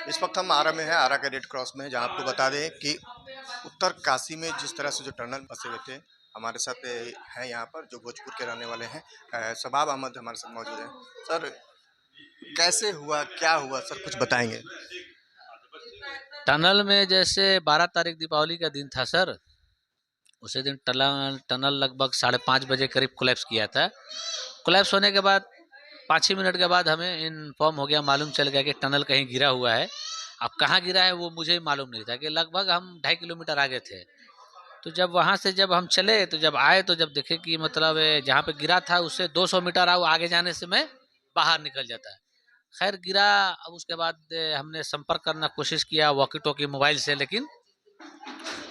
इस वक्त हम आरा में हैं, आरा के रेड क्रॉस में, जहां आपको बता दें कि उत्तर काशी में जिस तरह से जो टनल फंसे हुए थे, हमारे साथ हैं यहाँ पर जो भोजपुर के रहने वाले हैं। शबाब अहमद हमारे साथ मौजूद हैं। सर, कैसे हुआ, क्या हुआ, सर कुछ बताएंगे? टनल में जैसे 12 तारीख दीपावली का दिन था सर। उसी दिन टनल टनल लगभग 5:30 बजे करीब कोलैप्स किया था। कोलैप्स होने के बाद 5 ही मिनट के बाद हमें इन्फॉर्म हो गया, मालूम चल गया कि टनल कहीं गिरा हुआ है। अब कहाँ गिरा है वो मुझे मालूम नहीं था, कि लगभग हम 2.5 किलोमीटर आगे थे। तो जब वहाँ से जब हम चले तो जब आए तो जब देखे कि मतलब जहाँ पे गिरा था उससे 200 मीटर आगे जाने से मैं बाहर निकल जाता है। खैर गिरा। अब उसके बाद हमने संपर्क करना कोशिश किया वॉकी टॉकी मोबाइल से, लेकिन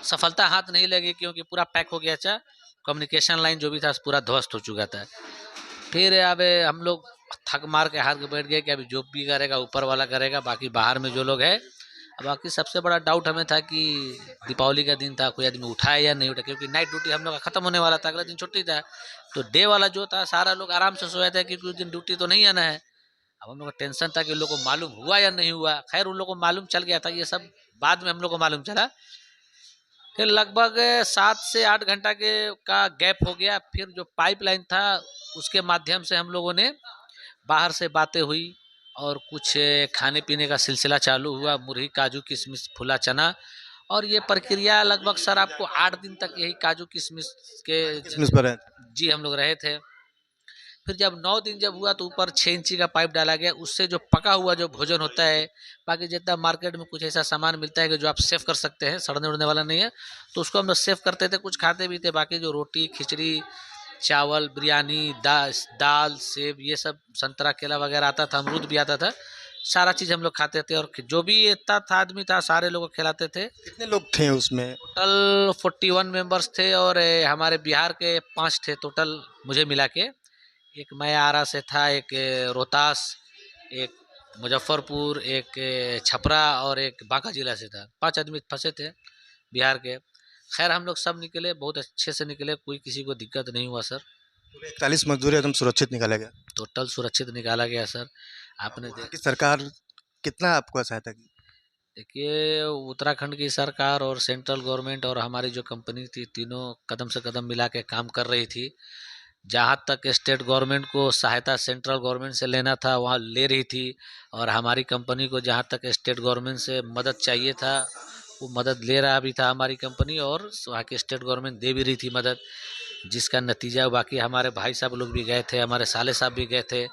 सफलता हाथ नहीं लगी, क्योंकि पूरा पैक हो गया था। कम्युनिकेशन लाइन जो भी था पूरा ध्वस्त हो चुका था। फिर अब हम लोग थक मार के हार के बैठ गए कि अभी जो भी करेगा ऊपर वाला करेगा, बाकी बाहर में जो लोग है। बाकी सबसे बड़ा डाउट हमें था कि दीपावली का दिन था, कोई आदमी उठाए या नहीं उठा, क्योंकि नाइट ड्यूटी हम लोग का खत्म होने वाला था, अगला दिन छुट्टी था। तो डे वाला जो था सारा लोग आराम से सोया था, क्योंकि उस दिन ड्यूटी तो नहीं आना है। अब हम लोग का टेंशन था कि उन लोग को मालूम हुआ या नहीं हुआ। खैर उन लोग को मालूम चल गया था, ये सब बाद में हम लोग को मालूम चला। फिर लगभग 7 से 8 घंटा के का गैप हो गया। फिर जो पाइपलाइन था उसके माध्यम से हम लोगों ने बाहर से बातें हुई और कुछ खाने पीने का सिलसिला चालू हुआ, मुरही काजू किशमिश फुला चना। और ये प्रक्रिया लगभग सर आपको 8 दिन तक यही काजू किशमिश के किसमिस पर है? जी हम लोग रहे थे। फिर जब 9 दिन जब हुआ तो ऊपर 6 इंची का पाइप डाला गया, उससे जो पका हुआ जो भोजन होता है, बाकी जितना मार्केट में कुछ ऐसा सामान मिलता है कि जो आप सेव कर सकते हैं, सड़ने उड़ने वाला नहीं है, तो उसको हम लोग सेव करते थे, कुछ खाते भी थे। बाकी जो रोटी खिचड़ी चावल बिरयानी दाल सेब ये सब संतरा केला वगैरह आता था, अमरूद भी आता था, सारा चीज़ हम लोग खाते थे। और जो भी इतना था आदमी था सारे लोग को खिलाते थे। कितने लोग थे उसमें? टोटल 41 मेंबर्स थे, और हमारे बिहार के 5 थे टोटल मुझे मिला के। एक मैं आरा से था, एक रोहतास, एक मुजफ्फरपुर, एक छपरा और एक बांका जिला से था। 5 आदमी फंसे थे बिहार के। खैर हम लोग सब निकले, बहुत अच्छे से निकले, कोई किसी को दिक्कत नहीं हुआ सर। पूरे 41 मजदूर एकदम सुरक्षित निकाला गया। टोटल सुरक्षित निकाला गया सर। आपने वहाँ की सरकार कितना आपको सहायता की? देखिए उत्तराखंड की सरकार और सेंट्रल गवर्नमेंट और हमारी जो कंपनी थी, तीनों कदम से कदम मिला के काम कर रही थी। जहाँ तक स्टेट गवर्नमेंट को सहायता सेंट्रल गवर्नमेंट से लेना था वहाँ ले रही थी, और हमारी कंपनी को जहाँ तक स्टेट गवर्नमेंट से मदद चाहिए था वो मदद ले रहा भी था हमारी कंपनी, और वहाँ की स्टेट गवर्नमेंट दे भी रही थी मदद, जिसका नतीजा बाकी हमारे भाई साहब लोग भी गए थे, हमारे साले साहब भी गए थे।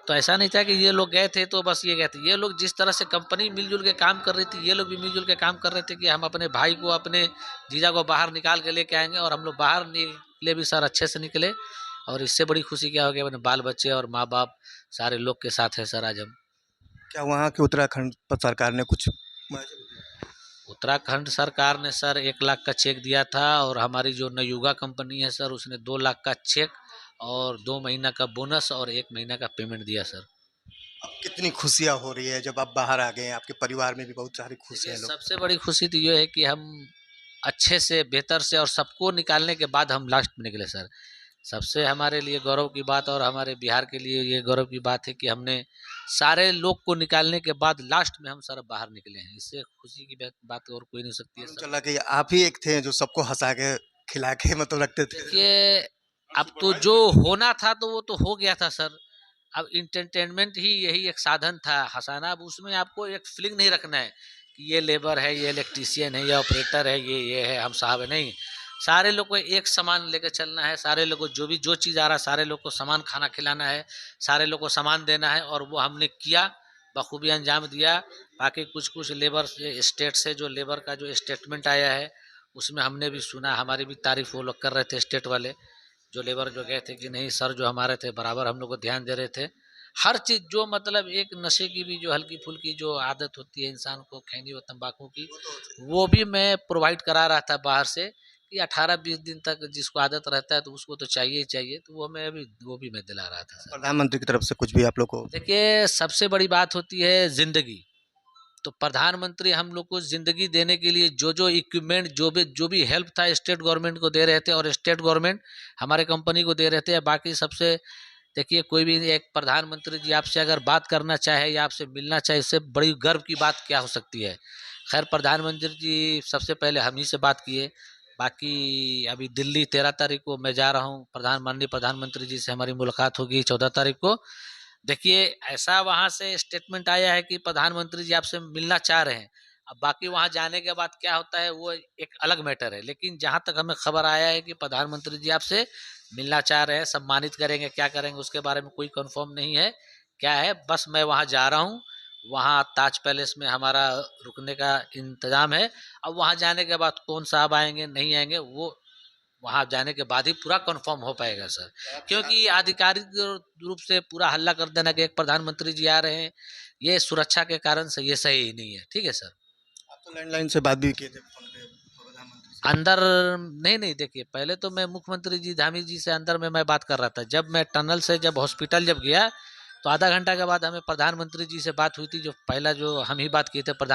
तो ऐसा नहीं था कि ये लोग गए थे तो बस ये गए थे, ये लोग जिस तरह से कंपनी मिलजुल के काम कर रही थी, ये लोग भी मिलजुल के काम कर रहे थे कि हम अपने भाई को अपने जीजा को बाहर निकाल के लेके आएंगे। और हम लोग बाहर निकले भी सर, अच्छे से निकले। और इससे बड़ी खुशी क्या हो गया, अपने बाल बच्चे और माँ बाप सारे लोग के साथ है सर आज हम। क्या वहाँ की उत्तराखंड पर सरकार ने कुछ उत्तराखंड सरकार ने सर 1 लाख का चेक दिया था, और हमारी जो नयुगा कंपनी है सर उसने 2 लाख का चेक और 2 महीना का बोनस और 1 महीना का पेमेंट दिया सर। कितनी खुशियाँ हो रही है जब आप बाहर आ गए हैं? आपके परिवार में भी बहुत सारी खुश देखिए हैं लोग। सबसे बड़ी खुशी तो ये है कि हम अच्छे से बेहतर से और सबको निकालने के बाद हम लास्ट में निकले सर। सबसे हमारे लिए गौरव की बात और हमारे बिहार के लिए ये गौरव की बात है कि हमने सारे लोग को निकालने के बाद लास्ट में हम सर बाहर निकले हैं। इससे खुशी की बात और कोई नहीं हो सकती है मालूम सर। चला कि आप ही एक थे जो सबको हँसा के, खिला के मतलब रखते थे। देखिए अब तो जो होना था तो वो तो हो गया था सर। अब इंटरटेनमेंट ही यही एक साधन था हंसाना। अब उसमें आपको एक फीलिंग नहीं रखना है कि ये लेबर है, ये इलेक्ट्रीशियन है, ये ऑपरेटर है, ये है, हम साहब है, नहीं। सारे लोग को एक समान लेकर चलना है, सारे लोग को जो भी जो चीज़ आ रहा है सारे लोग को समान खाना खिलाना है, सारे लोग को सामान देना है, और वो हमने किया, बखूबी अंजाम दिया। बाकी कुछ कुछ लेबर स्टेट से जो लेबर का जो स्टेटमेंट आया है उसमें हमने भी सुना, हमारी भी तारीफ वो लोग कर रहे थे स्टेट वाले जो लेबर जो गए थे, कि नहीं सर जो हमारे थे बराबर हम लोग को ध्यान दे रहे थे। हर चीज़ जो मतलब एक नशे की भी जो हल्की फुल्की जो आदत होती है इंसान को, खैनी व तंबाकू की, वो भी मैं प्रोवाइड करा रहा था बाहर से, कि 18-20 दिन तक जिसको आदत रहता है तो उसको तो चाहिए ही चाहिए, तो वो मैं अभी वो भी मैं दिला रहा था सर। प्रधानमंत्री की तरफ से कुछ भी आप लोग को? देखिए सबसे बड़ी बात होती है ज़िंदगी। तो प्रधानमंत्री हम लोग को ज़िंदगी देने के लिए जो जो इक्विपमेंट जो भी हेल्प था स्टेट गवर्नमेंट को दे रहे थे, और स्टेट गवर्नमेंट हमारे कंपनी को दे रहे थे। बाकी सबसे देखिए कोई भी एक प्रधानमंत्री जी आपसे अगर बात करना चाहे या आपसे मिलना चाहे, इससे बड़ी गर्व की बात क्या हो सकती है। खैर प्रधानमंत्री जी सबसे पहले हम ही से बात किए, बाकी अभी दिल्ली 13 तारीख को मैं जा रहा हूँ, माननीय प्रधानमंत्री जी से हमारी मुलाकात होगी 14 तारीख को। देखिए ऐसा वहाँ से स्टेटमेंट आया है कि प्रधानमंत्री जी आपसे मिलना चाह रहे हैं। अब बाकी वहाँ जाने के बाद क्या होता है वो एक अलग मैटर है, लेकिन जहाँ तक हमें खबर आया है कि प्रधानमंत्री जी आपसे मिलना चाह रहे हैं, सम्मानित करेंगे, क्या करेंगे उसके बारे में कोई कंफर्म नहीं है। क्या है बस मैं वहाँ जा रहा हूँ, वहाँ ताज पैलेस में हमारा रुकने का इंतजाम है। अब वहाँ जाने के बाद कौन साहब आएंगे नहीं आएंगे वो वहाँ जाने के बाद ही पूरा कंफर्म हो पाएगा सर, क्योंकि आधिकारिक रूप से पूरा हल्ला कर देना कि एक प्रधानमंत्री जी आ रहे हैं, ये सुरक्षा के कारण से ये सही नहीं है। ठीक है सर। आप तो लैंडलाइन से बात भी किए थे फोन पे प्रधानमंत्री से। अंदर नहीं नहीं, देखिए पहले तो मैं मुख्यमंत्री जी धामी जी से अंदर में मैं बात कर रहा था। जब मैं टनल से जब हॉस्पिटल जब गया तो आधा घंटा के बाद हमें प्रधानमंत्री जी से बात हुई थी, जो पहला जो हम ही बात किए थे प्रधान